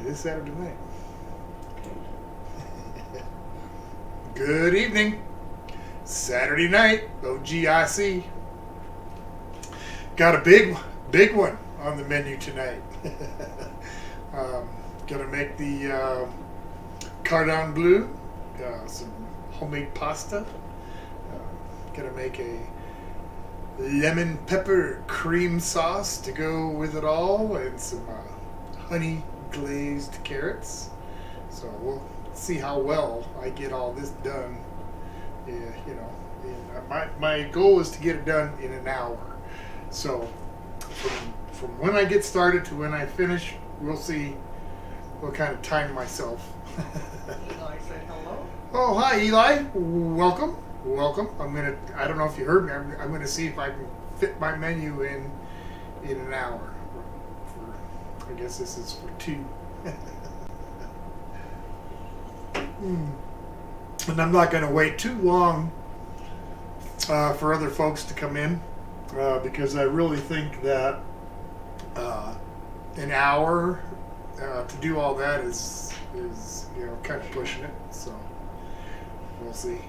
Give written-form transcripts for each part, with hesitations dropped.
It is Saturday night. Good evening. Saturday night, OGIC. Got a big one on the menu tonight. Gonna make the Cordon Bleu, some homemade pasta. Gonna make a lemon pepper cream sauce to go with it all, and some honey glazed carrots. So we'll see how well I get all this done. Yeah, you know, my goal is to get it done in an hour. So from when I get started to when I finish, we'll see what kind of time myself. Eli said hello. Oh, hi Eli. Welcome. I don't know if you heard me. I'm gonna see if I can fit my menu in an hour. I guess this is for 2. And I'm not gonna wait too long for other folks to come in because I really think that an hour to do all that is kind of pushing it. So we'll see.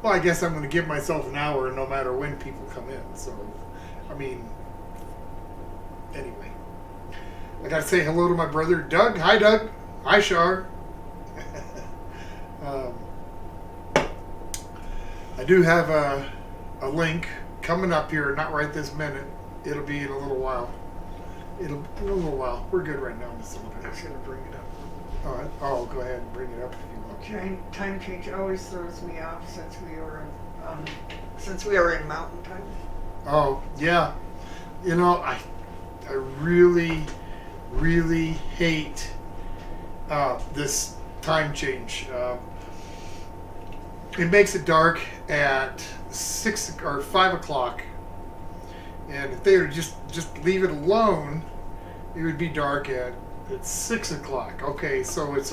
Well, I guess I'm going to give myself an hour no matter when people come in. So, I mean, anyway. I got to say hello to my brother, Doug. Hi, Doug. Hi, Shar. I do have a link coming up here, not right this minute. It'll be in a little while. We're good right now, Miss Sullivan. I was going to bring it up. All right. Oh, go ahead and bring it up if you want. Time change always throws me off since we are in mountain time. Oh yeah, I really hate this time change. It makes it dark at 6 or 5 o'clock, and if they were just leave it alone, it would be dark at 6 o'clock. Okay, so it's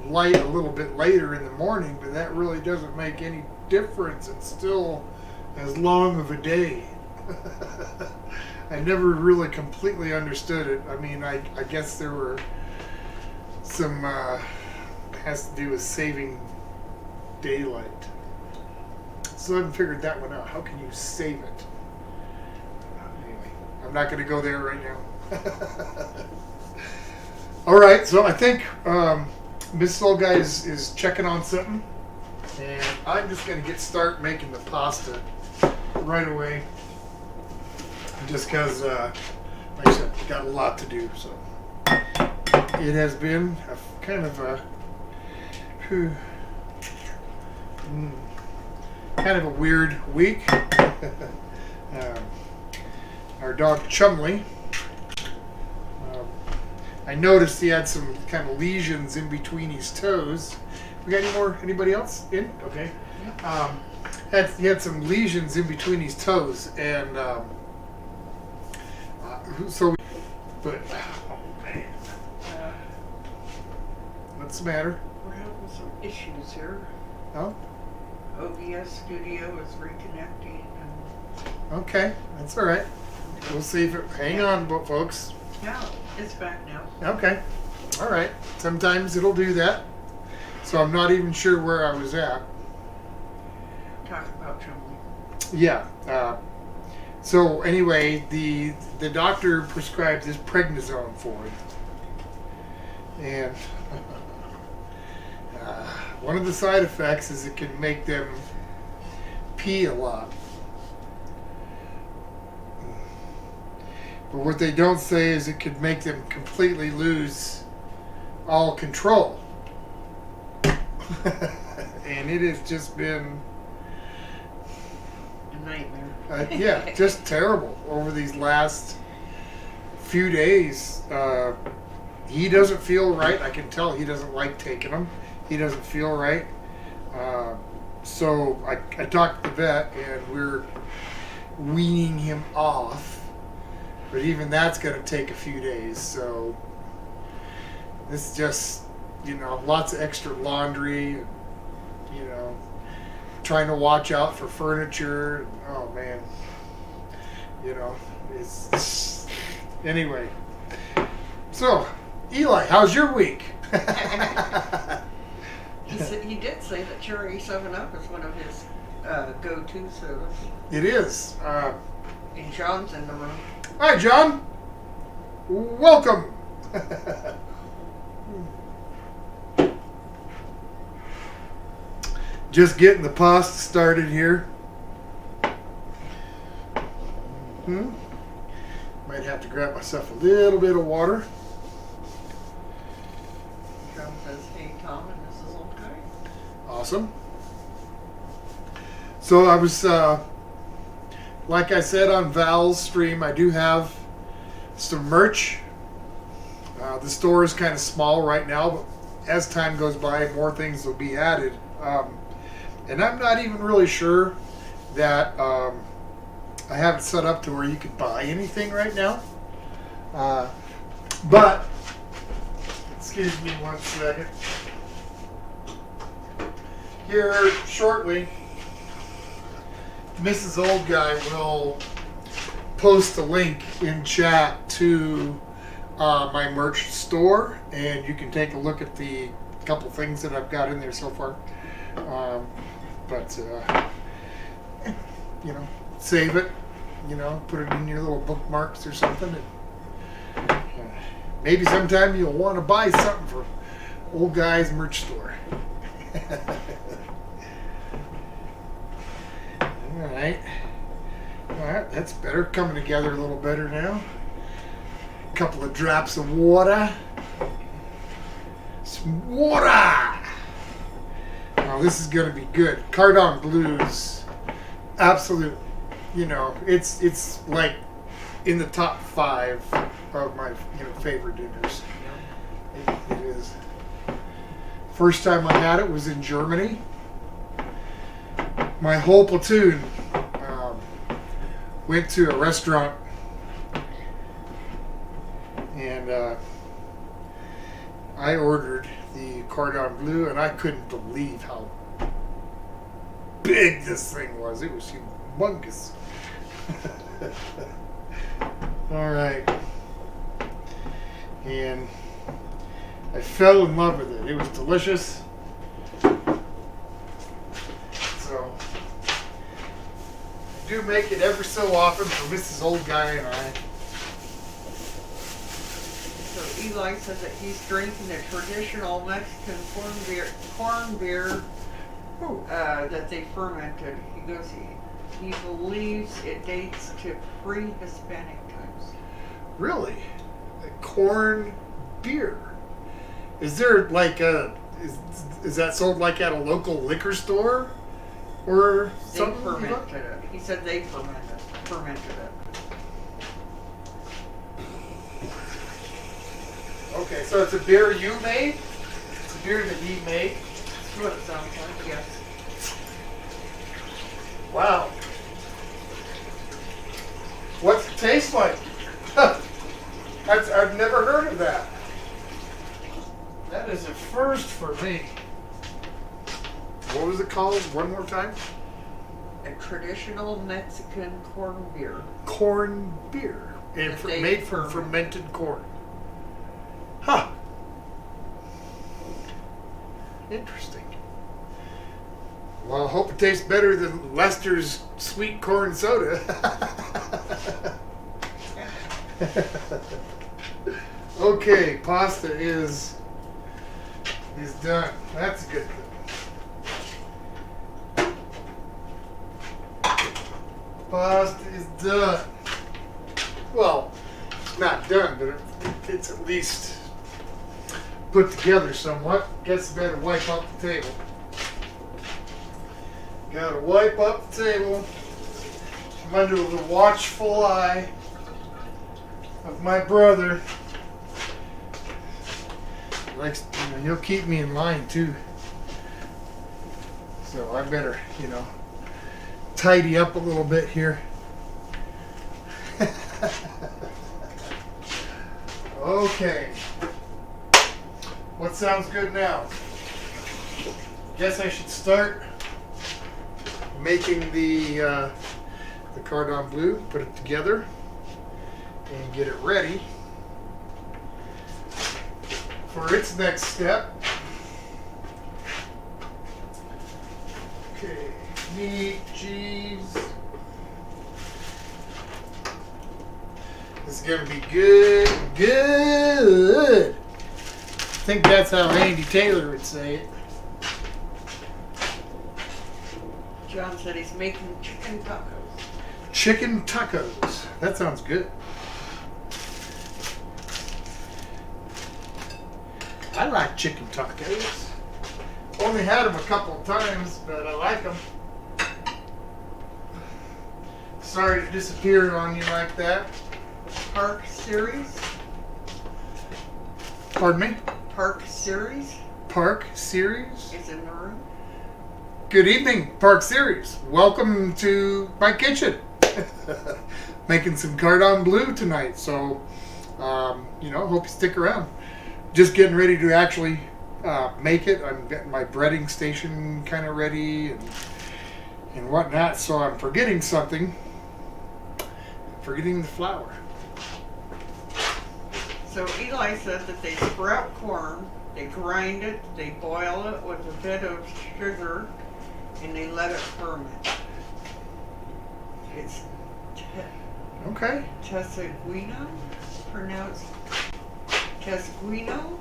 light a little bit later in the morning, but that really doesn't make any difference. It's still as long of a day. I never really completely understood it. I mean, I guess there were some has to do with saving daylight. So I haven't figured that one out. How can you save it? Anyway, I'm not going to go there right now. All right, so I think Miss Solguy is checking on something, and I'm just going to start making the pasta right away, just because, like I said, got a lot to do. So it has been kind of a weird week. Our dog Chumley. I noticed he had some kind of lesions in between his toes. We got anybody else in? Okay. He had some lesions in between his toes, and but oh man, what's the matter? We're having some issues here. Oh. OBS Studio is reconnecting. Okay, that's all right. We'll see if it. Hang on, folks. Yeah, it's back now. Okay. All right. Sometimes it'll do that. So I'm not even sure where I was at. Talk about Chumley. Yeah. So anyway, the doctor prescribed this prednisone for him. And one of the side effects is it can make them pee a lot. But what they don't say is it could make them completely lose all control. And it has just been A nightmare. yeah, just terrible over these last few days. He doesn't feel right. I can tell he doesn't like taking them. He doesn't feel right. So I talked to the vet, and we're weaning him off. But even that's going to take a few days. So this is just, lots of extra laundry, trying to watch out for furniture. Oh man, it's anyway. So, Eli, how's your week? He did say that cherry 7-Up is one of his go-to sodas. It is. And John's in the room. Hi, John. Welcome. Just getting the pasta started here. Might have to grab myself a little bit of water. John says, "Hey, Tom and Mrs. Oldguy." Awesome. So I was, like I said on Val's stream, I do have some merch. The store is kind of small right now, but as time goes by, more things will be added. And I'm not even really sure that I have it set up to where you could buy anything right now. But, excuse me one second. Here shortly, Mrs. Old Guy will post a link in chat to my merch store, and you can take a look at the couple things that I've got in there so far. But save it, put it in your little bookmarks or something. And, maybe sometime you'll want to buy something for Old Guy's merch store. All right, that's better. Coming together a little better now. A couple of drops of water. Some water. Now this is going to be good. Cordon Bleu's absolute. It's like in the top 5 of my favorite dinners. It is. First time I had it was in Germany. My whole platoon went to a restaurant, and I ordered the Cordon Bleu, and I couldn't believe how big this thing was. It was humongous. All right. And I fell in love with it. It was delicious. So I do make it every so often for Mrs. Old Guy and I. So Eli says that he's drinking a traditional Mexican corn beer that they fermented. He goes, he believes it dates to pre-Hispanic times. Really? A corn beer? Is there like is that sold like at a local liquor store or They something? fermented it. He said they fermented it. Okay, so it's a beer you made? It's a beer that he made? That's what it sounds like, yes. Wow. What's it taste like? I've never heard of that. That is a first for me. What was it called? One more time? A traditional Mexican corn beer. Corn beer. And That they made from ferment. fermented corn. Huh. Interesting. Well, I hope it tastes better than Lester's sweet corn soda. Okay, pasta is done. That's a good thing. Pasta is done. Well, it's not done, but it's at least put together somewhat. Guess I better wipe up the table. Gotta wipe up the table. I'm under the watchful eye of my brother. Likes, he'll keep me in line too. So I better, tidy up a little bit here. Okay. What sounds good now? Guess I should start making the Cordon Bleu, put it together, and get it ready for its next step. Okay, meat, cheese. This is gonna be good, good. I think that's how Andy Taylor would say it. John said he's making chicken tacos. Chicken tacos. That sounds good. I like chicken tacos. Only had them a couple of times, but I like them. Sorry to disappear on you like that. Park series. Pardon me? Park series Park Series. is in the room. Good evening, Park Series. Welcome to my kitchen. Making some Cordon Bleu tonight, so hope you stick around. Just getting ready to actually make it. I'm getting my breading station kind of ready and whatnot. So I'm forgetting something. Forgetting the flour. So Eli said that they sprout corn, they grind it, they boil it with a bit of sugar, and they let it ferment. It's Okay. Tesaguino, pronounced Tesaguino.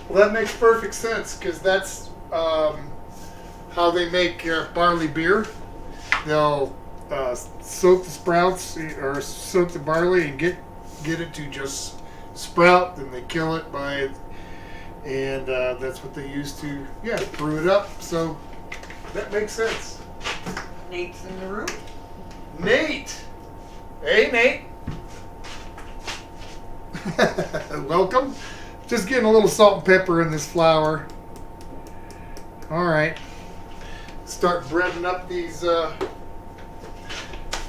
Well, that makes perfect sense because that's how they make barley beer. They'll soak the sprouts or soak the barley and get it to just sprout. Then they kill it and that's what they use to brew it up. So that makes sense. Nate's in the room. Nate, hey Nate. Welcome. Just getting a little salt and pepper in this flour. All right. Start breading up these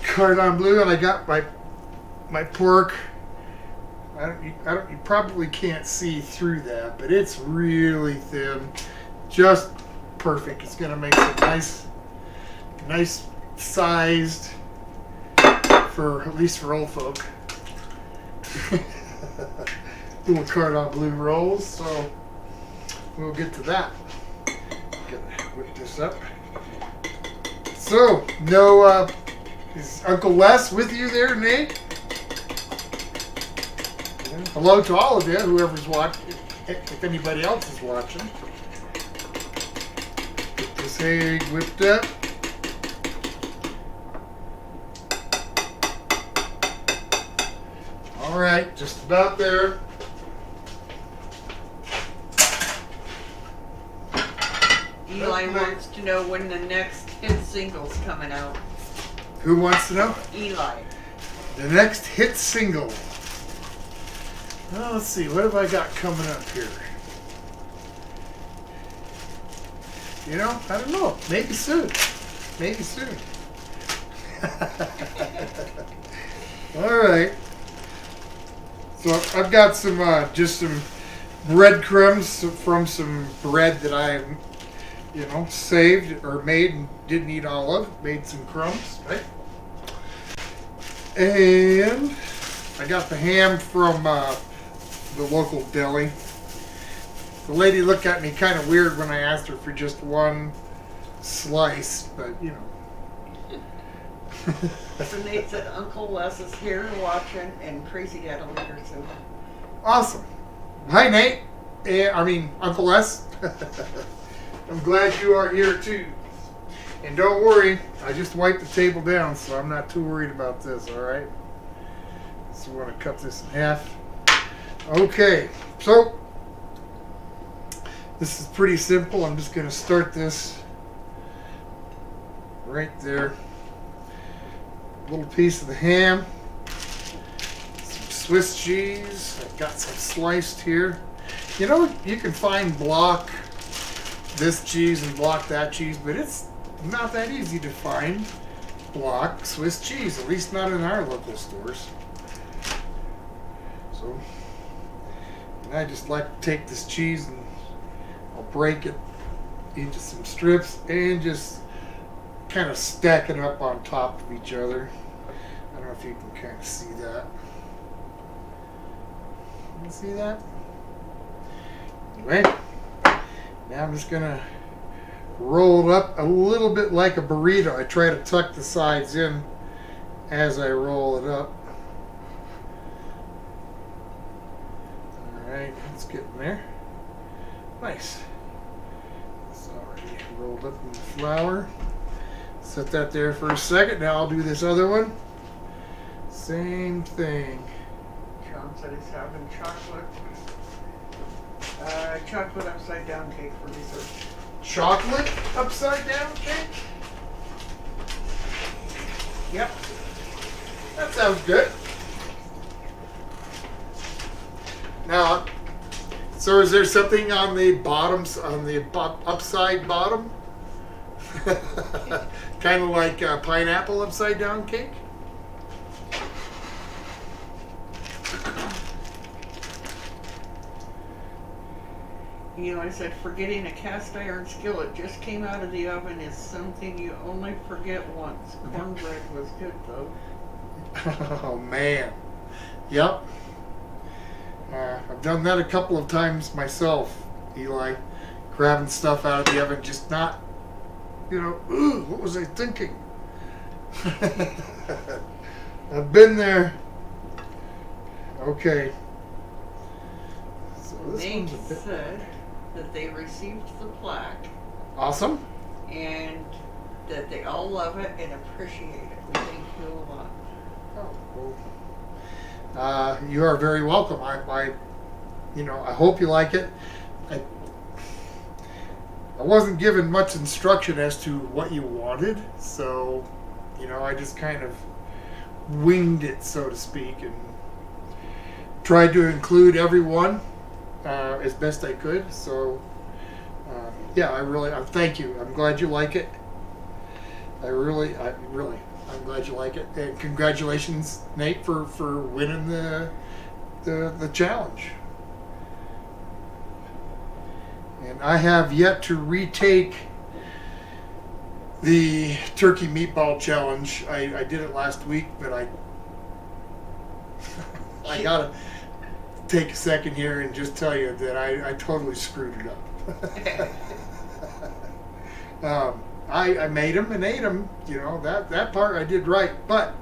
Cordon Bleu, and I got my pork. You probably can't see through that, but it's really thin, just perfect. It's gonna make it nice sized at least for old folk. Little Cordon Bleu rolls, so we'll get to that. Gonna whip this up. So, is Uncle Les with you there, Nate? Yeah. Hello to all of you, whoever's watching, if anybody else is watching. Get this egg whipped up. All right, just about there. Eli wants to know when the next hit single's coming out. Who wants to know? Eli. The next hit single. Well, let's see. What have I got coming up here? I don't know. Maybe soon. All right. So I've got just some breadcrumbs from some bread that I saved or made and didn't eat all of. Made some crumbs, right? And I got the ham from the local deli. The lady looked at me kind of weird when I asked her for just one slice, but So Nate said Uncle Les is here watching, and Crazy Dad will later soon. Awesome. Hi, Nate. Uncle Les. I'm glad you are here too. And don't worry, I just wiped the table down, so I'm not too worried about this, all right? So we're going to cut this in half. Okay, so this is pretty simple. I'm just going to start this right there. A little piece of the ham, some Swiss cheese. I've got some sliced here. You can find block this cheese and block that cheese, but it's not that easy to find block Swiss cheese, at least not in our local stores. So, and I just like to take this cheese and I'll break it into some strips and just kind of stack it up on top of each other. I don't know if you can kind of see that. Can you see that? Right. Now I'm just gonna roll it up a little bit like a burrito. I try to tuck the sides in as I roll it up. Alright, let's get in there. Nice. It's already rolled up in the flour. Set that there for a second. Now I'll do this other one. Same thing. John said he's having chocolate upside down cake for dessert. Chocolate upside down cake? Yep. That sounds good. Now, so is there something on the bottoms, on the upside bottom? Kind of like pineapple upside down cake? You know, I said forgetting a cast iron skillet just came out of the oven is something you only forget once. Cornbread was good though. Oh man. Yep. I've done that a couple of times myself, Eli. Grabbing stuff out of the oven, just not, ooh, what was I thinking? I've been there. Okay. So this Nate one's a bit said that they received the plaque awesome. and that they all love it and appreciate it. We thank you a lot. Oh, well, you are very welcome. I hope you like it. I wasn't given much instruction as to what you wanted, so I just kind of winged it, so to speak, and tried to include everyone as best I could. So, I thank you. I'm glad you like it. I'm glad you like it, and congratulations, Nate, for winning the challenge. And I have yet to retake the turkey meatball challenge. I did it last week, but I gotta take a second here and just tell you that I totally screwed it up. I made them and ate them, that part I did right, but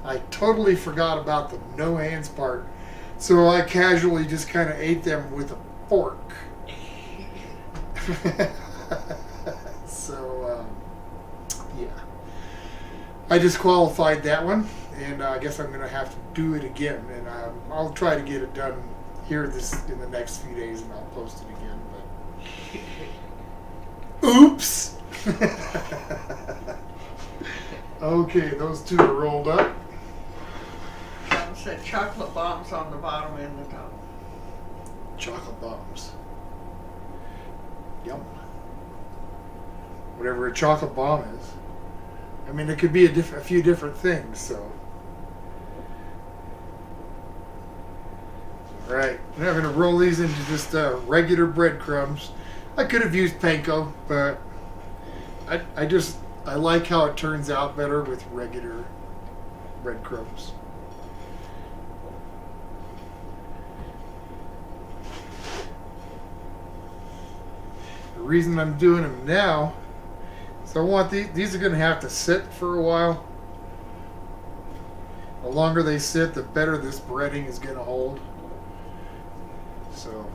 I totally forgot about the no hands part. So I casually just kind of ate them with a fork. So, yeah. I disqualified that one, and I guess I'm going to have to do it again, and I'll try to get it done here in the next few days, and I'll post it again, but oops. Okay, those two are rolled up. John said chocolate bombs on the bottom and the top. Chocolate bombs. Yum. Whatever a chocolate bomb is. I mean, it could be a few different things, so. Alright, now I'm going to roll these into just regular breadcrumbs. I could have used panko, but I like how it turns out better with regular breadcrumbs. The reason I'm doing them now is I want these are going to have to sit for a while. The longer they sit, the better this breading is going to hold. So,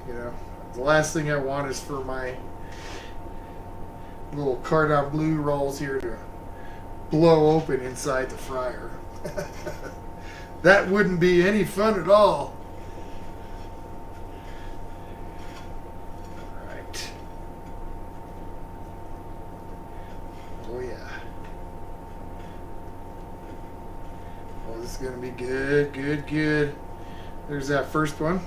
the last thing I want is for my little Cordon Bleu rolls here to blow open inside the fryer. That wouldn't be any fun at all. Alright. Oh yeah. Oh, this is going to be good, good, good. There's that first one.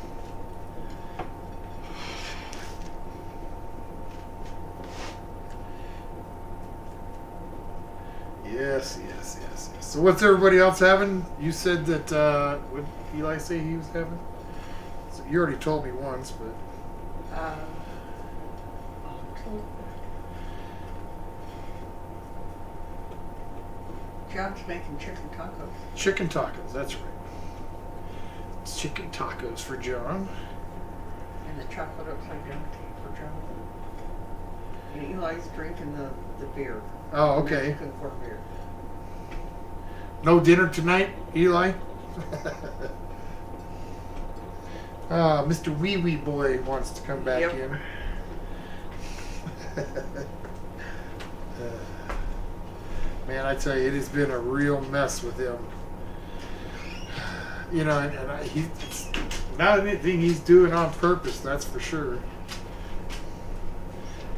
Yes. So what's everybody else having? You said that, what did Eli say he was having? So you already told me once, but... John's making chicken tacos. Chicken tacos, that's right. It's chicken tacos for John. And the chocolate upside down cake for Jonathan. And Eli's drinking the beer. Oh, okay. Mexican corn beer. No dinner tonight, Eli? Mr. Wee Wee Boy wants to come back in. Man, I tell you, it has been a real mess with him. You know, it's not anything he's doing on purpose, that's for sure.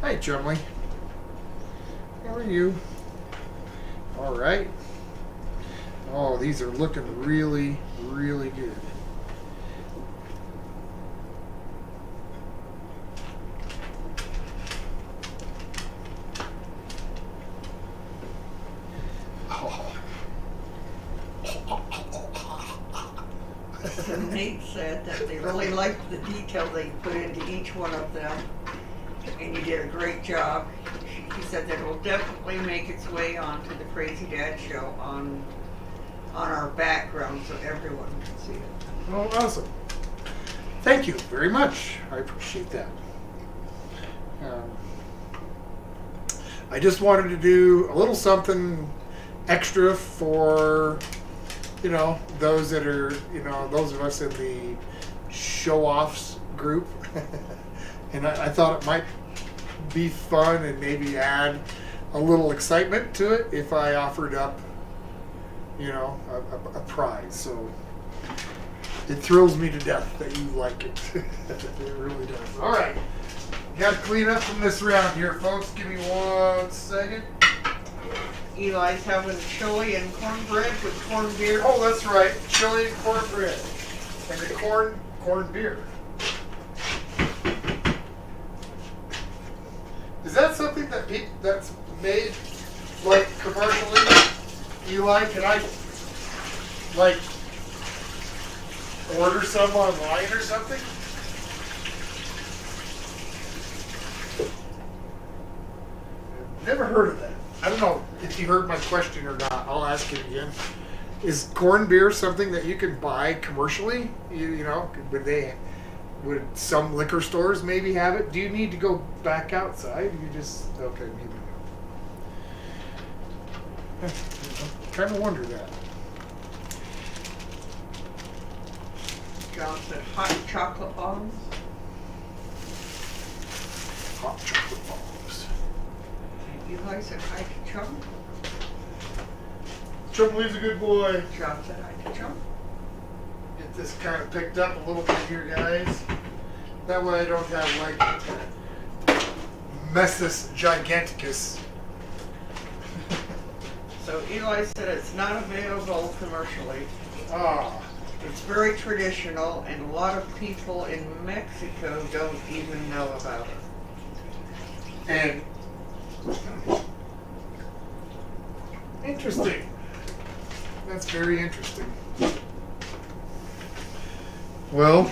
Hi, Chumley. How are you? All right. Oh, these are looking really, really good. So Nate said that they really liked the detail they put into each one of them, and you did a great job. He said that it will definitely make its way onto the Crazy Dad show on our background so everyone can see it. Oh, awesome. Thank you very much. I appreciate that. I just wanted to do a little something extra for, you know, those that are, you know, those of us in the show-offs group. And I thought it might be fun and maybe add a little excitement to it if I offered up, you know, a prize. So it thrills me to death that you like it. It really does. All right. Got to clean up from this round here, folks. Give me 1 second. Eli's having chili and cornbread with corn beer. Oh, that's right. Chili and cornbread. And the corn beer. Is that something that's made, like, commercially? Eli, can I, like, order some online or something? Never heard of that. I don't know if you heard my question or not. I'll ask it again. Is corn beer something that you can buy commercially? You know, would some liquor stores maybe have it? Do you need to go back outside? You just, okay, maybe not. I kind of wonder that. John said hot chocolate bombs. Hot chocolate bombs. Eli said hi to Chum. Chumley's a good boy. John said hi to Chum. Get this kind of picked up a little bit here, guys. That way I don't have, like, Messis giganticus. So Eli said it's not available commercially. Ah. It's very traditional, and a lot of people in Mexico don't even know about it. And interesting. That's very interesting. Well,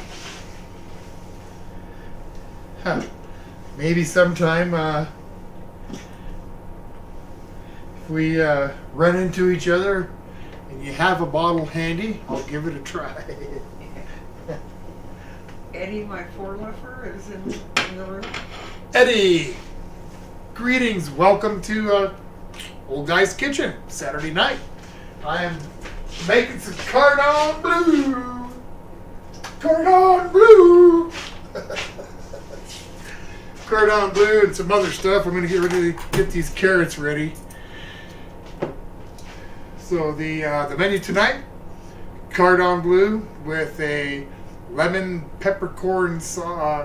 maybe sometime if we run into each other and you have a bottle handy, I'll give it a try. Eddie, my four-lefer, is in the room. Eddie, greetings. Welcome to Old Guy's Kitchen, Saturday night. I am making some Cordon Bleu. Cordon Bleu. Cordon Bleu and some other stuff. I'm going to get ready to get these carrots ready. So the menu tonight, Cordon Bleu with a lemon peppercorn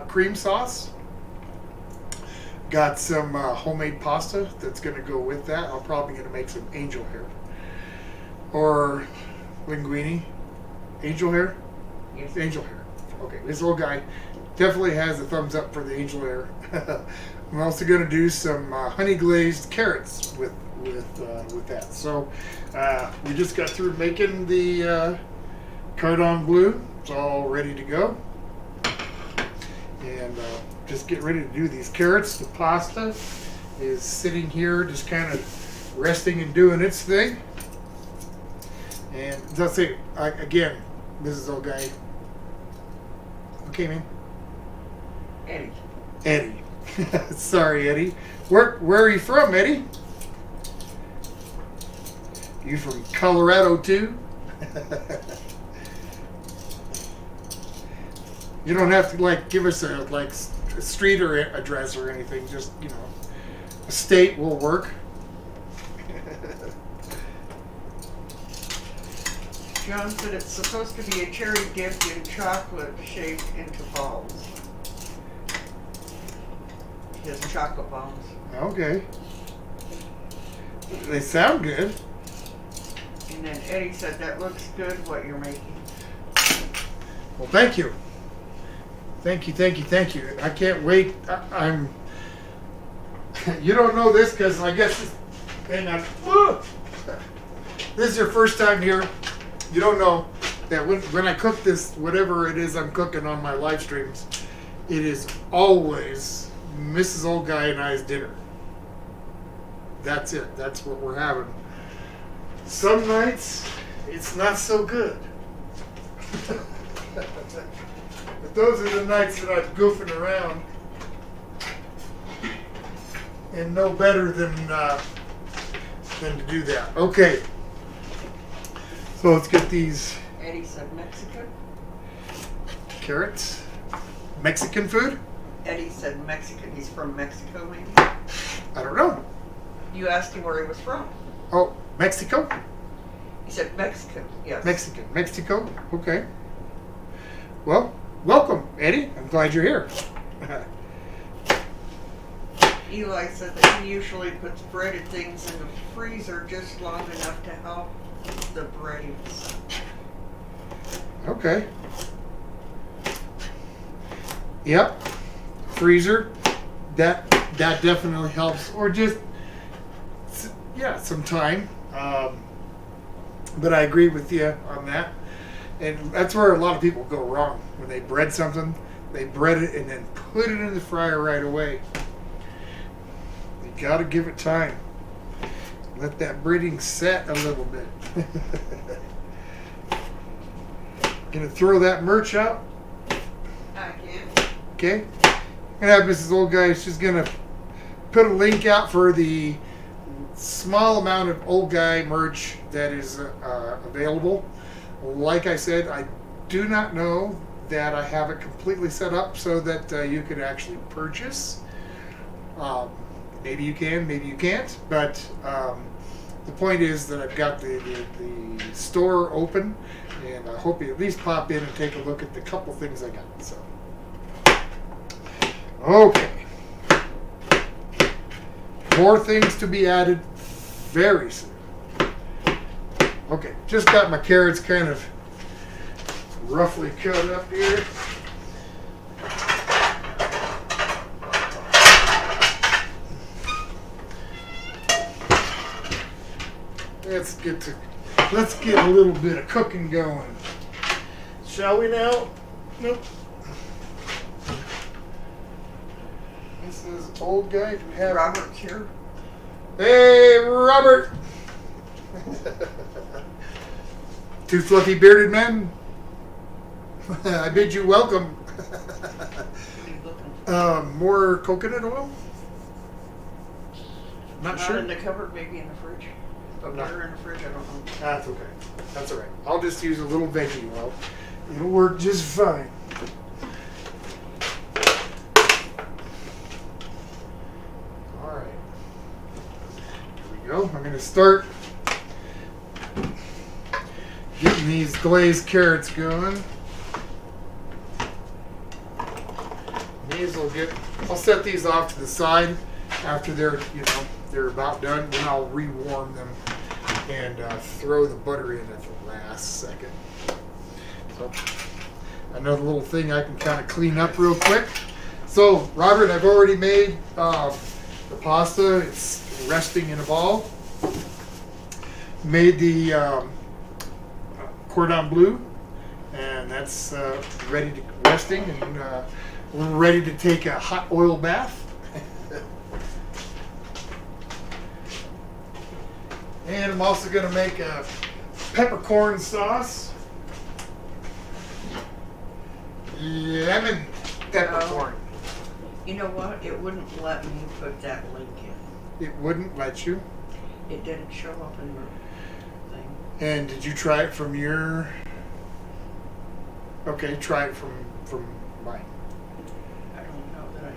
cream sauce. Got some homemade pasta that's going to go with that. I'm probably going to make some angel hair. Or linguine. Angel hair? Yes. Angel hair. Okay, this little guy definitely has a thumbs up for the angel hair. I'm also going to do some honey glazed carrots with that. So we just got through making the Cordon Bleu. It's all ready to go. And just get ready to do these carrots. The pasta is sitting here just kind of resting and doing its thing. And as I say, again, Mrs. Old Guy. Okay, man. Eddie. Eddie. Sorry, Eddie. Where are you from, Eddie? You from Colorado too? You don't have to like give us a street or address or anything. Just a state will work. John said it's supposed to be a cherry dipped in chocolate shaped into balls. His chocolate bombs. Okay. They sound good. And then Eddie said that looks good what you're making. Well, thank you. Thank you. I can't wait. I'm. You don't know this because I guess. Hang on. This is your first time here. You don't know that when I cook this, whatever it is I'm cooking on my live streams, it is always Mrs. Old Guy and I's dinner. That's it. That's what we're having. Some nights, it's not so good. But those are the nights that I'm goofing around and know better than to do that. Okay. So let's get these Eddie said Mexican. carrots. Mexican food? Eddie said Mexican. He's from Mexico, maybe? I don't know. You asked him where he was from. Oh, Mexico? He said Mexican, yes. Mexican. Mexico? Okay. Well, welcome, Eddie. I'm glad you're here. Eli said that he usually puts breaded things in the freezer just long enough to help the breadings. Okay. Yep. Freezer. That definitely helps. Or just, some time. But I agree with you on that. And that's where a lot of people go wrong. When they bread something, they bread it and then put it in the fryer right away. You got to give it time. Let that breading set a little bit. Gonna throw that merch out. I can. Okay. Gonna have Mrs. Old Guy. She's gonna put a link out for the small amount of Old Guy merch that is available. Like I said, I do not know that I have it completely set up so that you can actually purchase. Maybe you can, maybe you can't. But the point is that I've got the store open, and I hope you at least pop in and take a look at the couple things I got. So, okay. More things to be added very soon. Okay, just got my carrots kind of roughly cut up here. Let's get a little bit of cooking going. Shall we now? Nope. This is Old Guy. Do we have Robert's here. Hey, Robert! Two fluffy bearded men. I bid you welcome. What are you looking for? More coconut oil? Not sure. In the cupboard, maybe in the fridge. But No. better in the fridge, I don't know. That's okay. That's all right. I'll just use a little veggie oil. It'll work just fine. All right. Here we go. I'm going to start getting these glazed carrots going. These will I'll set these off to the side after they're about done. Then I'll rewarm them and throw the butter in at the last second. So another little thing I can kind of clean up real quick. So Robert, I've already made the pasta. It's resting in a ball. Made the Cordon Bleu, and that's ready to resting, and we're ready to take a hot oil bath. And I'm also going to make a peppercorn sauce. Lemon peppercorn. You know what? It wouldn't let me put that link in. It wouldn't let you. It didn't show up in the thing. And did you try it from your? Okay, try it from mine. I don't know that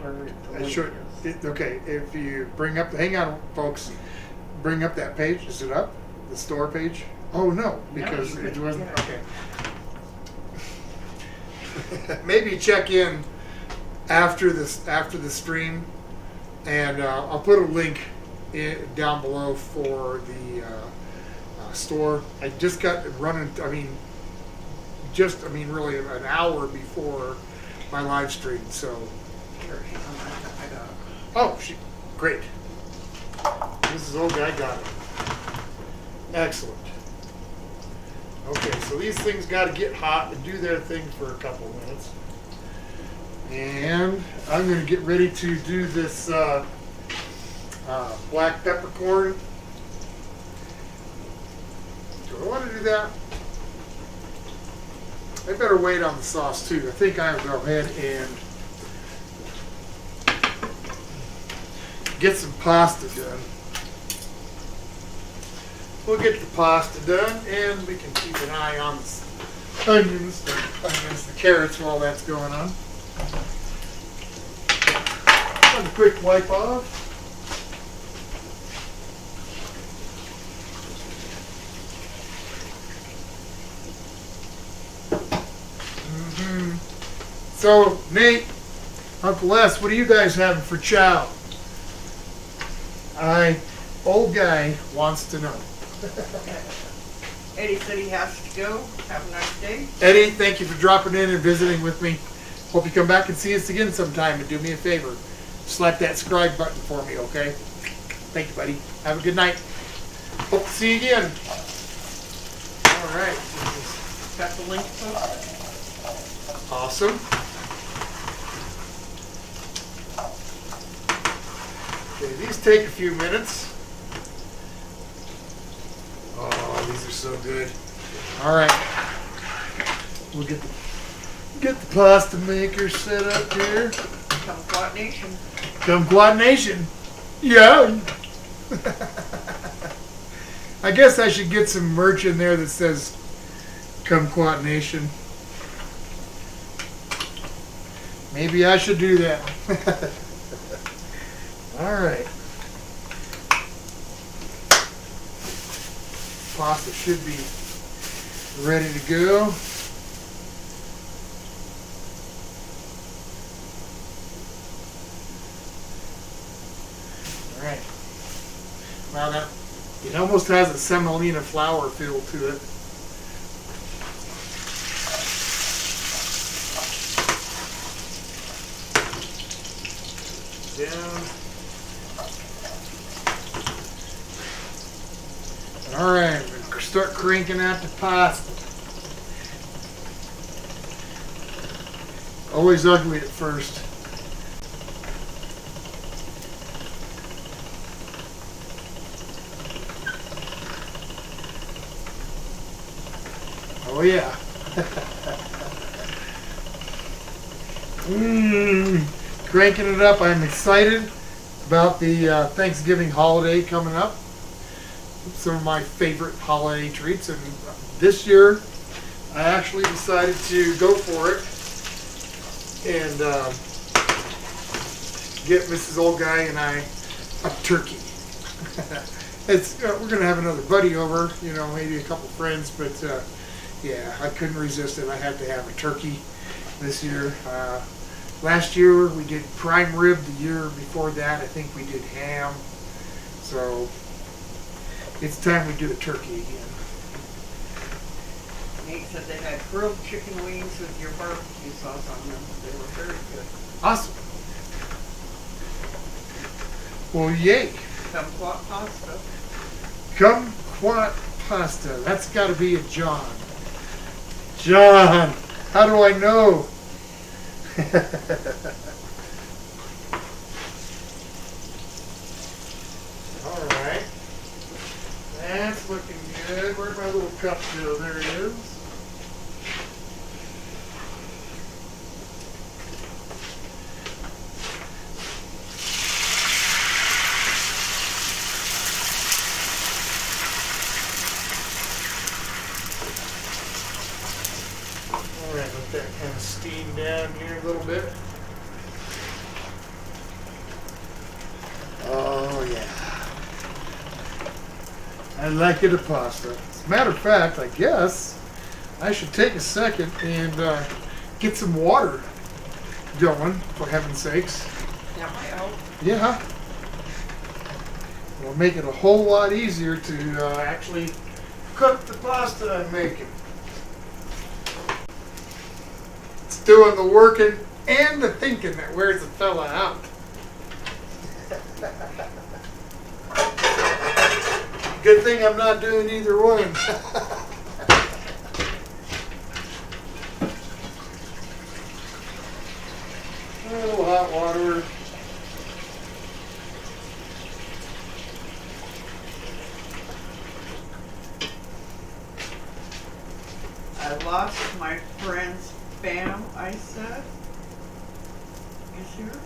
where the I link should. is. Okay, if you bring up, hang on, folks, bring up that page. Is it up? The store page? Oh no, because you it couldn't wasn't. get it. Okay. Maybe check in after the stream, and I'll put a link down below for the store. I just got running. Really an hour before my live stream. So. Here, hang on, I got it. Oh, great. This is okay. I got it. Excellent. Okay, so these things got to get hot and do their thing for a couple of minutes. And I'm going to get ready to do this black peppercorn. Do I want to do that? I better wait on the sauce too. I think I'll go ahead and get some pasta done. We'll get the pasta done, and we can keep an eye on the onions, the carrots while that's going on. Have a quick wipe off. So, Nate, Uncle Les, what are you guys having for chow? Old guy wants to know. Eddie said he has to go. Have a nice day. Eddie, thank you for dropping in and visiting with me. Hope you come back and see us again sometime, and do me a favor. Slap that subscribe button for me, okay? Thank you, buddy. Have a good night. Hope to see you again. All right. Got the link posted. Awesome. Okay, these take a few minutes. Oh, these are so good. All right. We'll get the pasta maker set up here. Kumquat Nation. Kumquat Nation. Yeah. I guess I should get some merch in there that says Kumquat Nation. Maybe I should do that. All right. Pasta should be ready to go. All right. Wow, it almost has a semolina flour feel to it. Down. All right, we're gonna start cranking out the pasta. Always ugly at first. Oh yeah. Cranking it up. I'm excited about the Thanksgiving holiday coming up. Some of my favorite holiday treats, and this year I actually decided to go for it and get Mrs. Old Guy and I a turkey. We're gonna have another buddy over, maybe a couple friends, but yeah, I couldn't resist it. I had to have a turkey this year. Last year we did prime rib. The year before that, I think we did ham. So it's time we do a turkey again. Nate said they had grilled chicken wings with your barbecue sauce on them. They were very good. Awesome. Well, yay. Kumquat pasta. Kumquat pasta. That's got to be a John. John, how do I know? All right. That's looking good. Where'd my little cup go? There it is. let that kind of steam down here a little bit. Oh yeah. I like it a pasta. As a matter of fact, I guess I should take a second and get some water going, for heaven's sakes. That might help. Yeah. It'll make it a whole lot easier to actually cook the pasta I'm making. It's doing the working and the thinking that wears a fella out. Good thing I'm not doing either one. A little hot water. I lost my friend's spam, I said. Is here?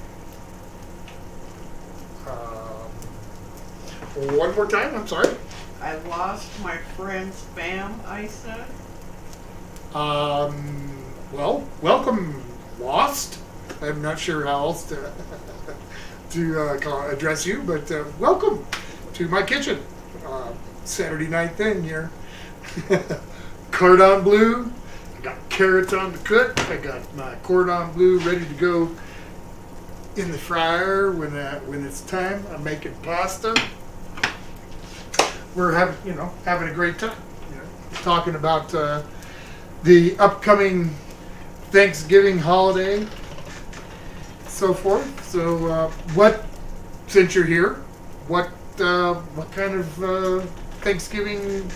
One more time, I'm sorry. I lost my friend's spam, I said. Well, welcome, Lost. I'm not sure how else to address you, but welcome to my kitchen. Saturday night thing here. Cordon Bleu. I got carrots on the cook. I got my Cordon Bleu ready to go in the fryer when it's time. I'm making pasta. We're having a great time. Talking about the upcoming Thanksgiving holiday, so forth. So, since you're here, what kind of Thanksgiving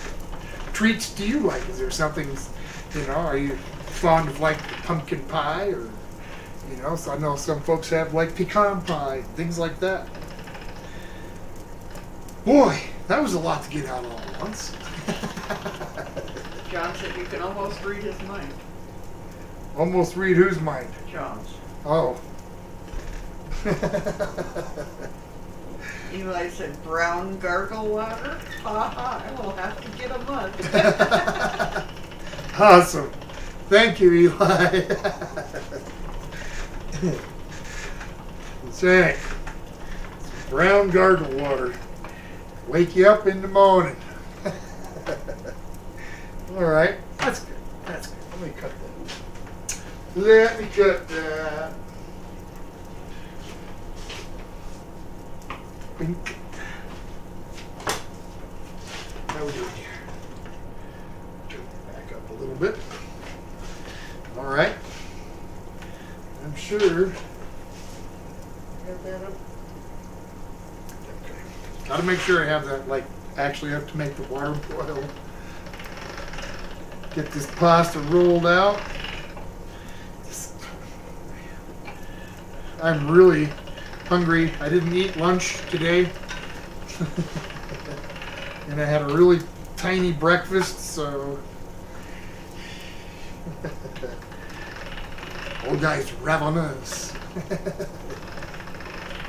treats do you like? Is there something, are you fond of like pumpkin pie or, so I know some folks have like pecan pie, things like that. Boy, that was a lot to get out all at once. John said you can almost read his mind. Almost read whose mind? John's. Oh. Eli said brown gargle water. Ha ha, I will have to get a mug. Awesome. Thank you, Eli. That's right. Brown gargle water. Wake you up in the morning. All right. That's good. That's good. Let me cut that. Bink. How we doing here? Turn it back up a little bit. All right. I'm sure. Got that up. Okay. Got to make sure I have that actually up to make the water boil. Get this pasta rolled out. I'm really hungry. I didn't eat lunch today. And I had a really tiny breakfast, so old guy's ravenous.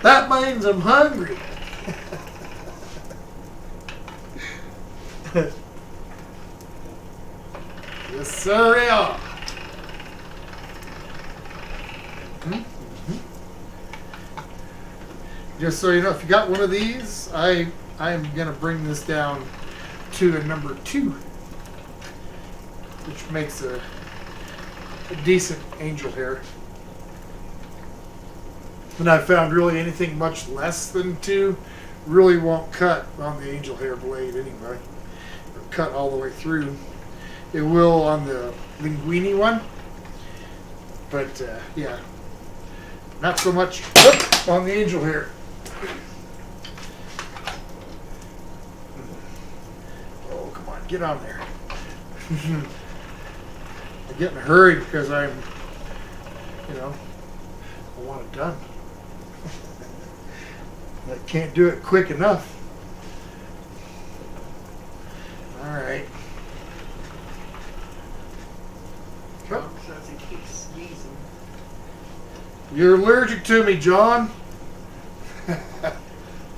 That means I'm hungry. Yes, sir, yeah. Just so you know, if you got one of these, I am going to bring this down to a number 2, which makes a decent angel hair. And I found really anything much less than 2 really won't cut on the angel hair blade anyway, or cut all the way through. It will on the linguine one, but yeah, not so much on the angel hair. Oh, come on, get on there. I get in a hurry because I want it done. I can't do it quick enough. All right. John says he keeps sneezing. You're allergic to me, John.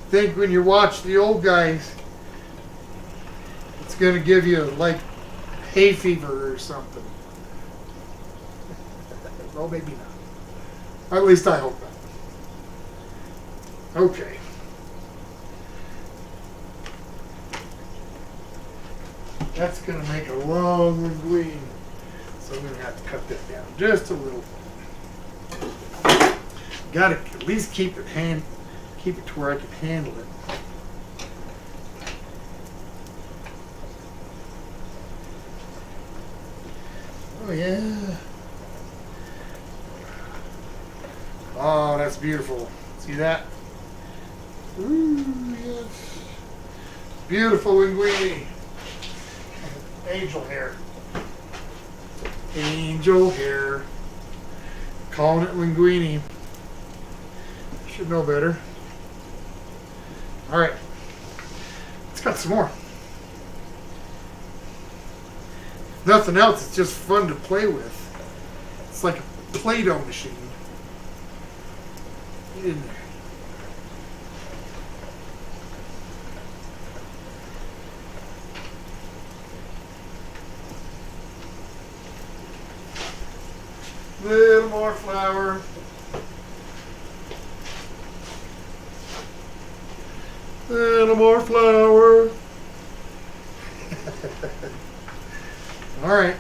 Think when you watch the old guys, it's going to give you like hay fever or something. Well, maybe not. At least I hope not. Okay. That's going to make a long linguine. So I'm going to have to cut that down just a little. Got to at least keep it to where I can handle it. Oh yeah. Oh, that's beautiful. See that? Ooh, yes. Beautiful linguine. Angel hair. Angel hair. Calling it linguine. Should know better. Alright. Let's cut some more. If nothing else, it's just fun to play with. It's like a Play-Doh machine. Get in there. Little more flour. Little more flour. All right.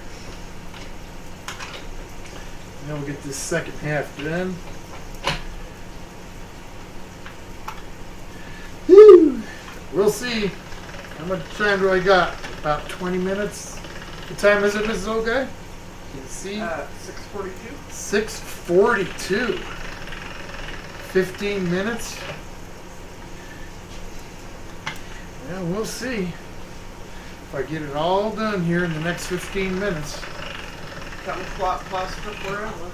Now we'll get this second half done. Whew. We'll see. How much time do I got? About 20 minutes. What time is it, Mrs. Okay? Can you see? 6:42. 6:42. 15 minutes. Yeah, we'll see if I get it all done here in the next 15 minutes. Kumquat pasta forever.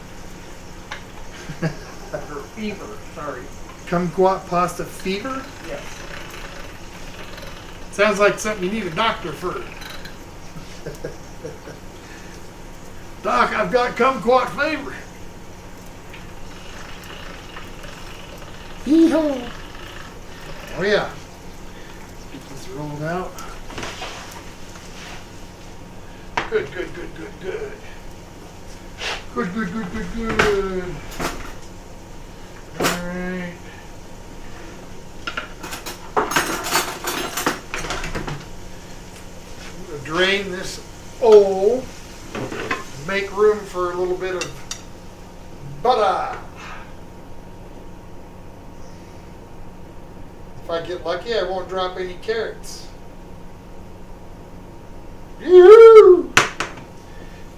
Or fever, sorry. Kumquat pasta fever? Yes. Sounds like something you need a doctor for. Doc, I've got kumquat fever. Hee-haw. Oh yeah. Get this rolled out. Good, good, good, good, good. Good, good, good, good, good. All right. I'm going to drain this bowl. Make room for a little bit of butter. If I get lucky, I won't drop any carrots. Yoo-hoo!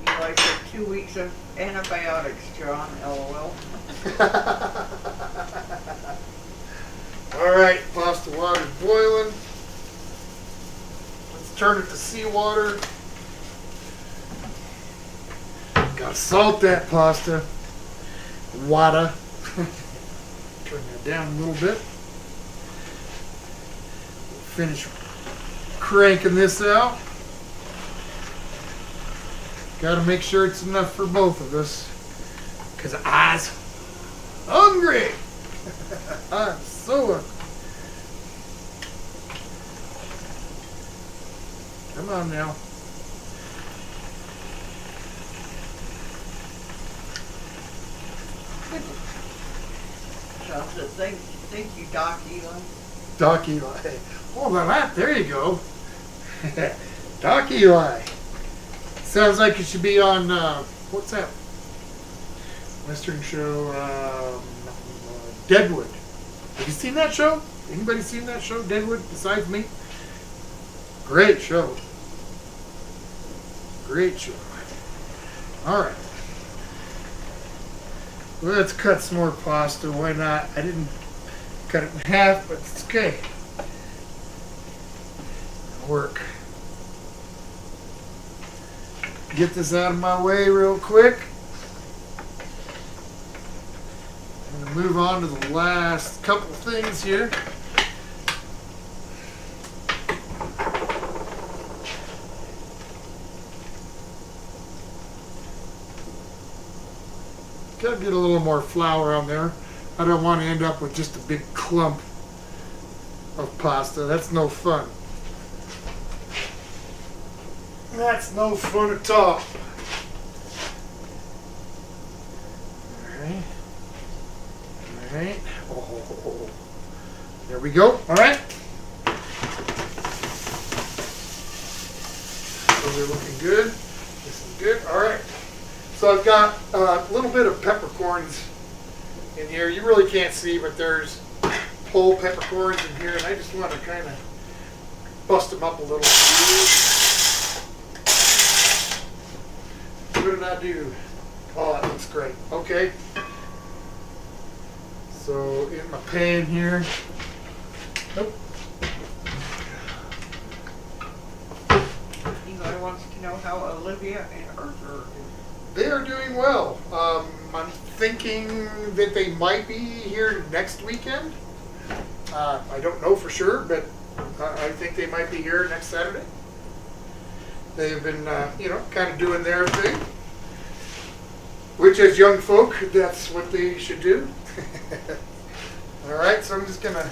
Eli said 2 weeks of antibiotics, John. LOL. All right, pasta water's boiling. Let's turn it to seawater. Gotta salt that pasta. Water. Turn that down a little bit. Finish cranking this out. Gotta make sure it's enough for both of us. Because I's hungry. I'm so hungry. Come on now. Thank you, Doc Eli. Doc Eli. Oh, that, there you go. Doc Eli. Sounds like it should be on, what's that? Western show, Deadwood. Have you seen that show? Anybody seen that show, Deadwood, besides me? Great show. Great show. All right. Let's cut some more pasta. Why not? I didn't cut it in half, but it's okay. It'll work. Get this out of my way real quick. I'm going to move on to the last couple things here. Gotta get a little more flour on there. I don't want to end up with just a big clump of pasta. That's no fun. That's no fun at all. There we go. All right. So they're looking good. This is good. All right. So I've got a little bit of peppercorns in here. You really can't see, but there's whole peppercorns in here, and I just want to kind of bust them up a little. What did I do? Oh, that looks great. Okay. So in my pan here. Nope. Anybody wants to know how Olivia and Arthur are doing? They are doing well. I'm thinking that they might be here next weekend. I don't know for sure, but I think they might be here next Saturday. They've been, kind of doing their thing. Which, as young folk, that's what they should do. All right, so I'm just going to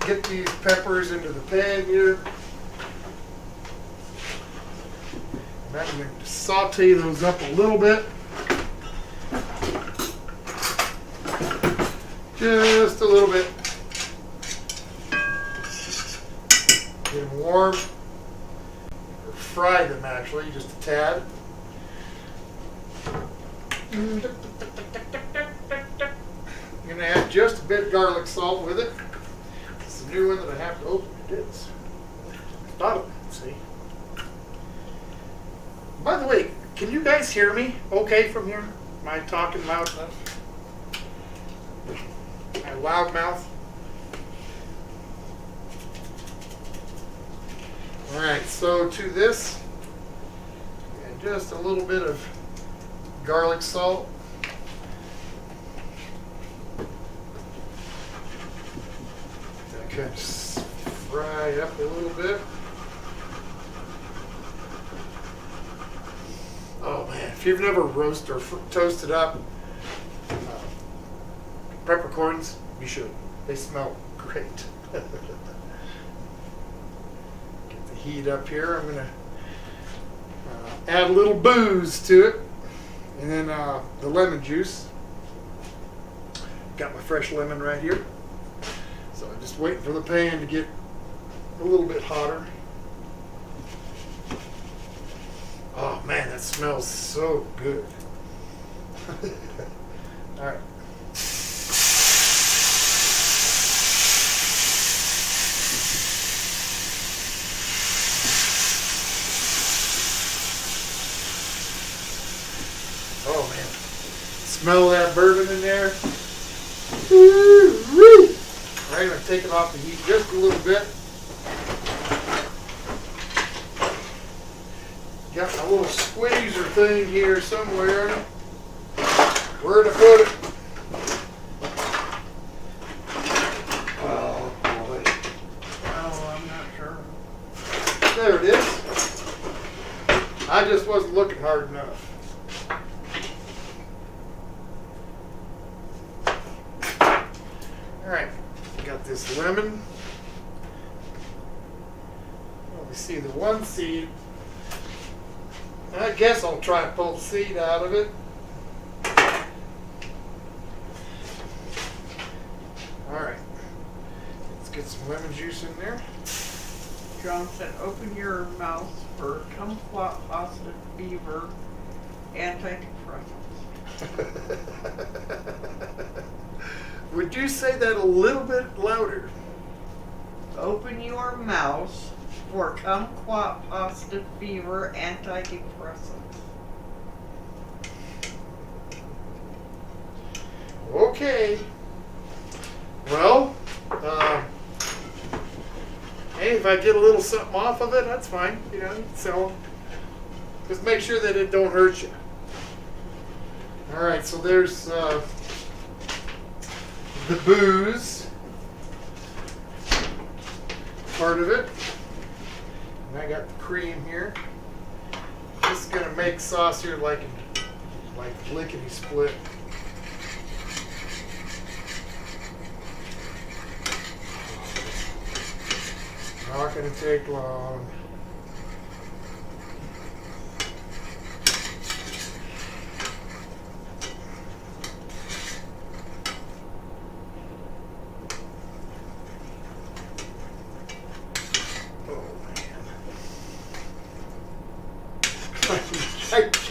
get these peppers into the pan here. And I'm going to saute those up a little bit. Just a little bit. Get them warm. Or fry them, actually, just a tad. I'm going to add just a bit of garlic salt with it. It's a new one that I have to open. It is. Thought of it, see? By the way, can you guys hear me okay from here? Am I talking loud enough? My loud mouth? Alright, so to this, and just a little bit of garlic salt. That kind of fry up a little bit. Oh man, if you've never roasted or toasted up peppercorns, you should. They smell great. Get the heat up here. I'm going to add a little booze to it. And then the lemon juice. Got my fresh lemon right here. So I'm just waiting for the pan to get a little bit hotter. Oh man, that smells so good. All right. Oh man, smell that bourbon in there. Woo-wee. All right, I'm gonna take it off the heat just a little bit. Got my little squeezer thing here somewhere. Where to put it? Oh boy. Oh, I'm not sure. There it is. I just wasn't looking hard enough. Alright, got this lemon. Let me see the one seed. I guess I'll try and pull the seed out of it. Alright, let's get some lemon juice in there. John said, open your mouth for kumquat positive fever antidepressants. Would you say that a little bit louder? Open your mouth for kumquat positive fever antidepressants. Okay. Well, hey, if I get a little something off of it, that's fine. So just make sure that it don't hurt you. All right, so there's the booze part of it. And I got the cream here. This is gonna make sauce here like lickety split. Not gonna take long.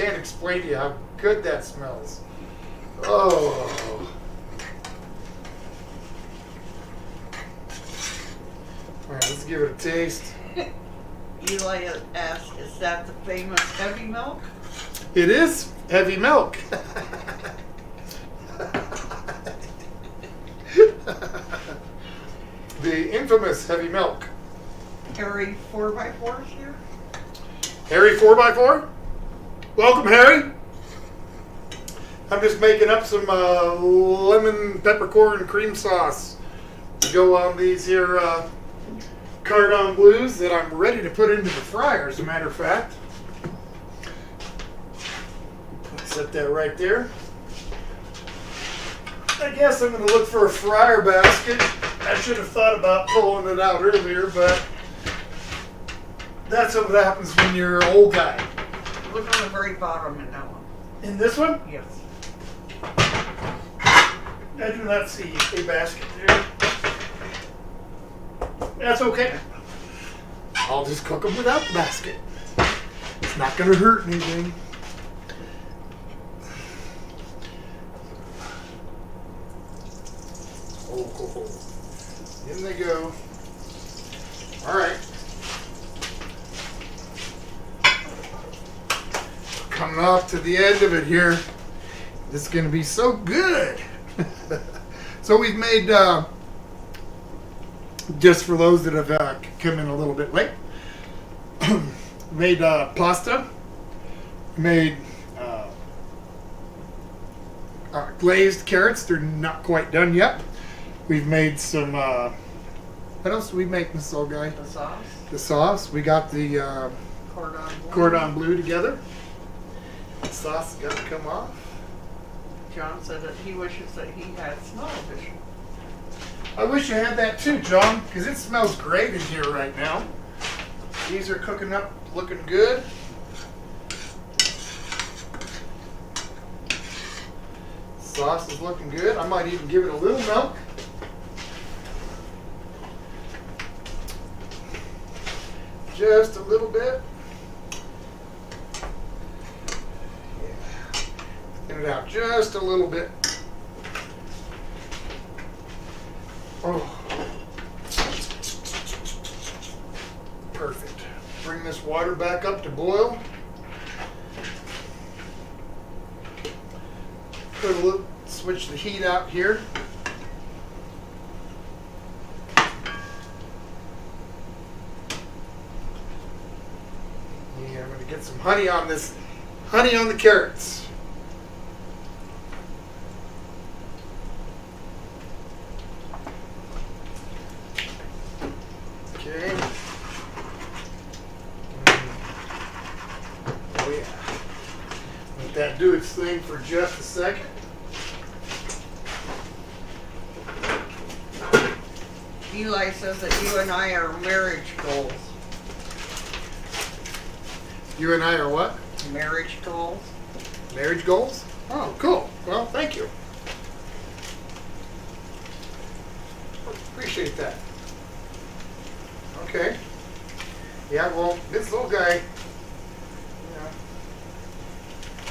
can't explain to you how good that smells. Oh. All right, let's give it a taste. Eli asked, is that the famous heavy milk? It is heavy milk. The infamous heavy milk. Harry 4x4's here? Harry 4x4? Welcome, Harry. I'm just making up some lemon peppercorn cream sauce to go on these here Cordon Bleus that I'm ready to put into the fryer, as a matter of fact. Set that right there. I guess I'm going to look for a fryer basket. I should have thought about pulling it out earlier, but that's what happens when you're an old guy. Look on the very bottom in that one. In this one? Yes. I do not see a basket there. That's okay. I'll just cook them without the basket. It's not going to hurt anything. Oh. In they go. All right. Coming off to the end of it here. This is going to be so good. So we've made, just for those that have come in a little bit late, made pasta, made glazed carrots. They're not quite done yet. We've made some, what else do we make, Miss Old Guy? The sauce? The sauce. We got the Cordon Bleu together. The sauce has got to come off. John said that he wishes that he had smell-o-vision. I wish I had that too, John, because it smells great in here right now. These are cooking up, looking good. Sauce is looking good. I might even give it a little milk. Just a little bit. Thin it out just a little bit. Oh. Perfect. Bring this water back up to boil. Put a little, switch the heat out here. Yeah, I'm going to get some honey on this, honey on the carrots. Okay. Oh yeah. Let that do its thing for just a second. Eli says that you and I are marriage goals. You and I are what? Marriage goals. Marriage goals? Oh, cool. Well, thank you. Appreciate that. Okay. Yeah, well, this little guy, you know,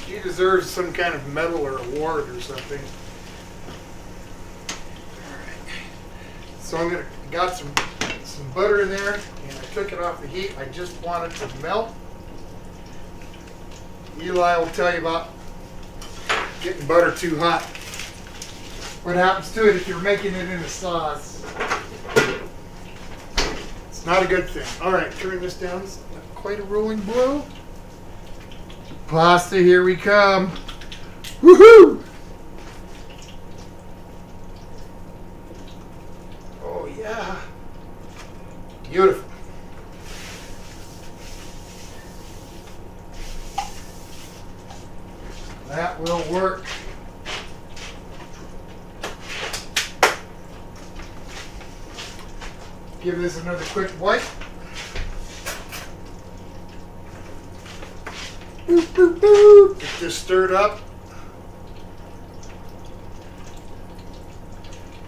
he deserves some kind of medal or award or something. Alright. So I'm gonna, got some butter in there, and I took it off the heat. I just want it to melt. Eli will tell you about getting butter too hot. What happens to it if you're making it in a sauce. It's not a good thing. All right, turn this down. It's not quite a rolling blow. Pasta, here we come. Woohoo! Oh yeah. Beautiful. That will work. Give this another quick wipe. Boop, boop, boop. Get this stirred up.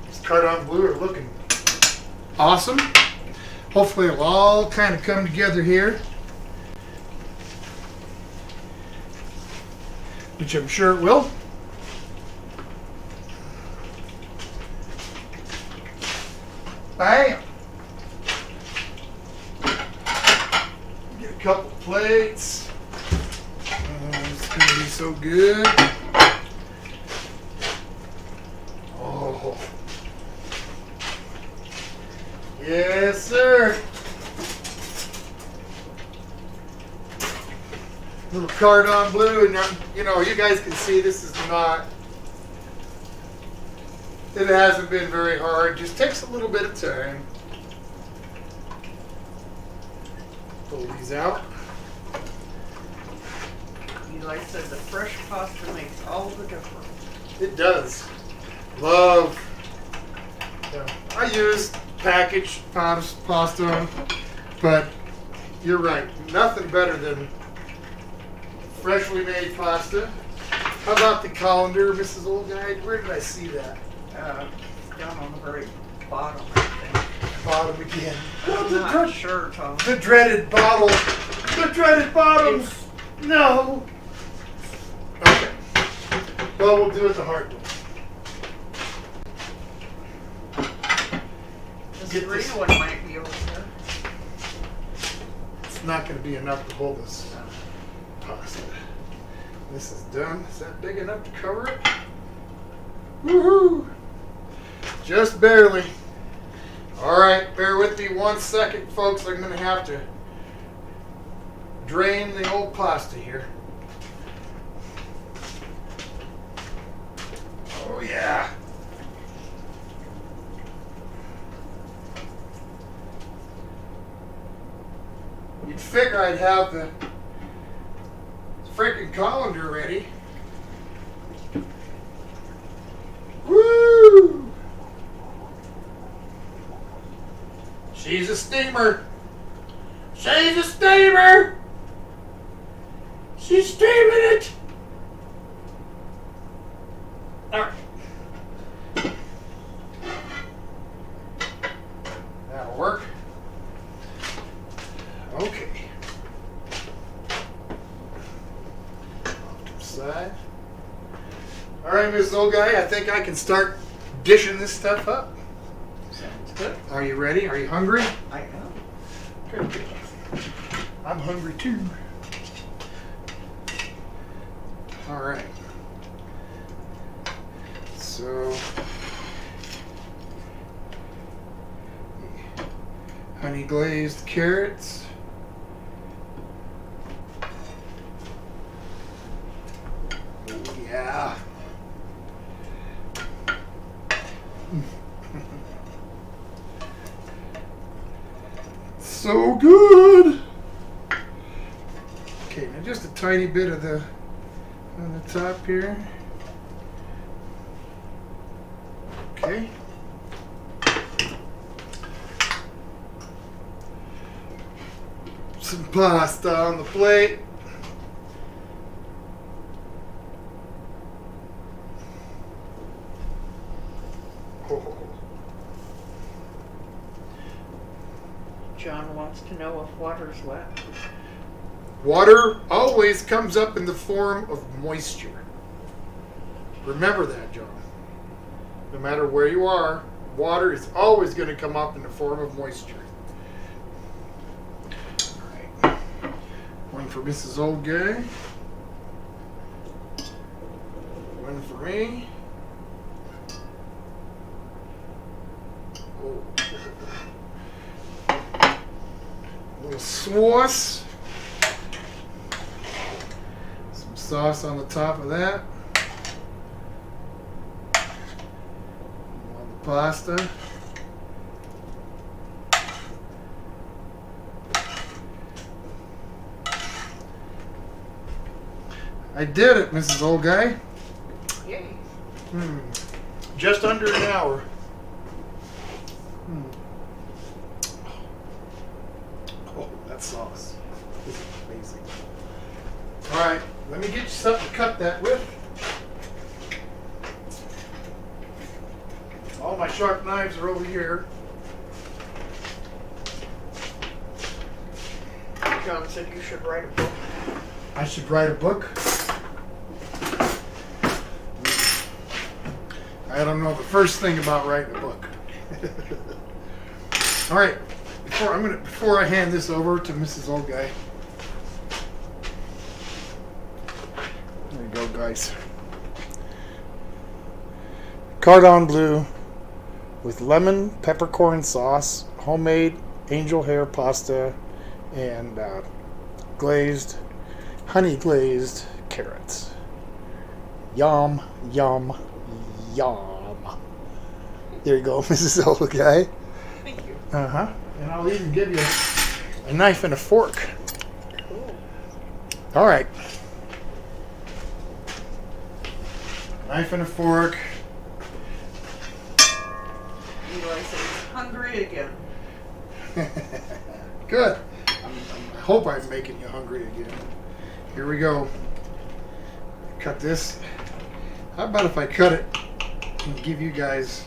These Cordon Bleu are looking awesome. Hopefully it'll all kind of come together here. which I'm sure it will. Bam! Get a couple plates. It's going to be so good. Oh. Yes, sir. Little Cordon Bleu, and you know, you guys can see this is not, it hasn't been very hard, just takes a little bit of time. Pull these out. Eli said the fresh pasta makes all the difference. It does. Love. Yeah. I use packaged pasta, but you're right, nothing better than freshly made pasta. How about the colander, Mrs. Old Guy? Where did I see that? Down on the very bottom, I think. Bottom again. I'm not sure, Tom. The dreaded bottle. The dreaded bottom. No. Okay. Well, we'll do it the hard way. The green one might be over there. It's not going to be enough to hold this pasta. This is done. Is that big enough to cover it? Woohoo! Just barely. All right, bear with me 1 second, folks. I'm going to have to drain the old pasta here. Oh, yeah. You'd figure I'd have the freaking colander ready. Woo! She's a steamer. She's a steamer. She's steaming it. All right. That'll work. Okay. Off to the side. All right, Mrs. Old Guy, I think I can start dishing this stuff up. Sounds good. Are you ready? Are you hungry? I am. Good. I'm hungry too. All right. So, honey glazed carrots. Oh, yeah. So good. Okay, now just a tiny bit of the on the top here. Okay. Some pasta on the plate. Oh. John wants to know if water's wet. Water always comes up in the form of moisture. Remember that, John. No matter where you are, water is always going to come up in the form of moisture. All right. One for Mrs. Old Guy. One for me. Oh. A little sauce. Some sauce on the top of that. On the pasta. I did it, Mrs. Old Guy. Yay. Just under an hour. Oh, that sauce. This is amazing. All right, let me get you something to cut that with. All my sharp knives are over here. John said you should write a book. I should write a book. I don't know the first thing about writing a book. All right, before I hand this over to Mrs. Old Guy. There you go, guys. Cordon Bleu with lemon peppercorn sauce, homemade angel hair pasta, and honey glazed carrots. Yum, yum, yum. There you go, Mrs. Old Guy. Thank you. Uh-huh. And I'll even give you a knife and a fork. Cool. All right. Knife and a fork. Eli said he's hungry again. Good. I hope I'm making you hungry again. Here we go. Cut this. How about if I cut it and give you guys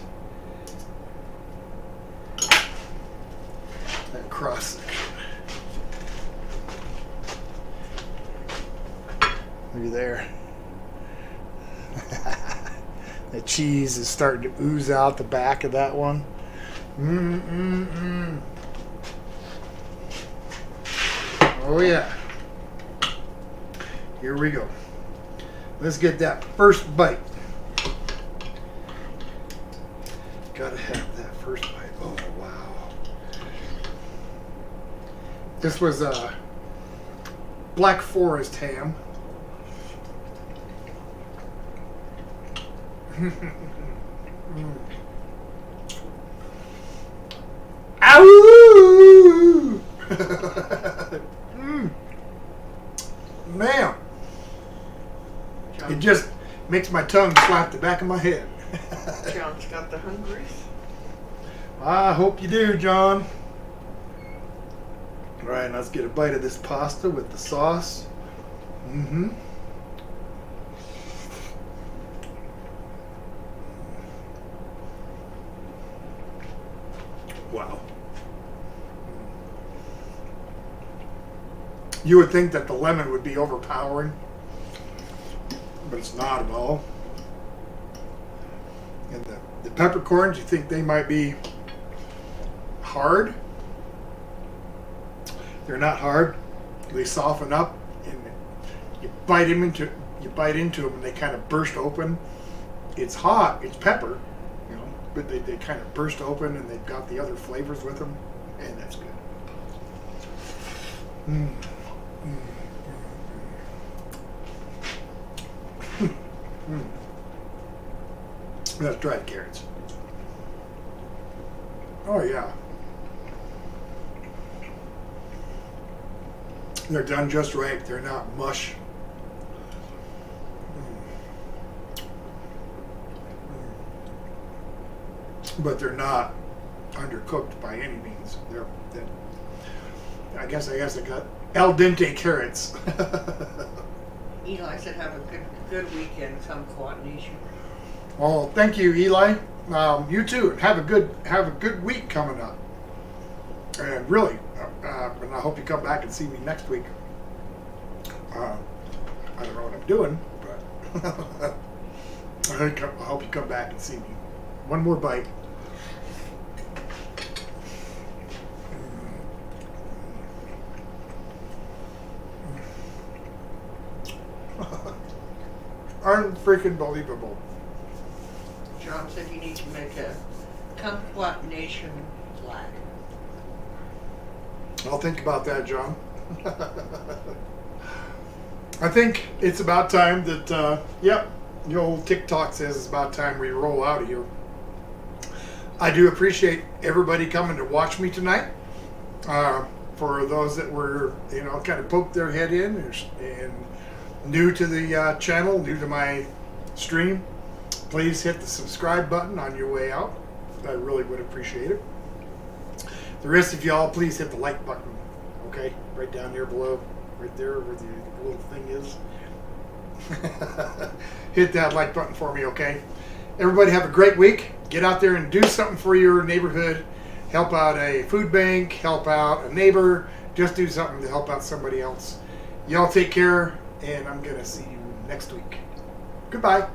that cross section? Look there. The cheese is starting to ooze out the back of that one. Oh yeah. Here we go. Let's get that first bite. Gotta have that first bite. Oh wow. This was a Black Forest ham. Ow! Man, it just makes my tongue slap the back of my head. John's got the hungries. I hope you do, John. All right, let's get a bite of this pasta with the sauce. Mm-hmm. Wow. You would think that the lemon would be overpowering, but it's not at all. And the peppercorns, you think they might be hard. They're not hard. They soften up, and you bite into them, and they kind of burst open. It's hot. It's pepper, you know, but they kind of burst open, and they've got the other flavors with them, and that's good. Mm. Let's try the carrots. Oh yeah. They're done just right. They're not mush. But they're not undercooked by any means. They're I guess I got al dente carrots. Eli said have a good weekend, kumquat nation. Well, thank you, Eli. You too. Have a good week coming up. And really, and I hope you come back and see me next week. I don't know what I'm doing, but I hope you come back and see me. One more bite. Unfreaking believable. John said you need to make a kumquat nation flag. I'll think about that, John. I think it's about time that, yep, the old TikTok says it's about time we roll out of here. I do appreciate everybody coming to watch me tonight. For those that were, kind of poked their head in and new to the channel, new to my stream, please hit the subscribe button on your way out. I really would appreciate it. The rest of y'all, please hit the like button, okay? Right down there below, right there where the little thing is. Hit that like button for me, okay? Everybody have a great week. Get out there and do something for your neighborhood. Help out a food bank, help out a neighbor. Just do something to help out somebody else. Y'all take care, and I'm going to see you next week. Goodbye.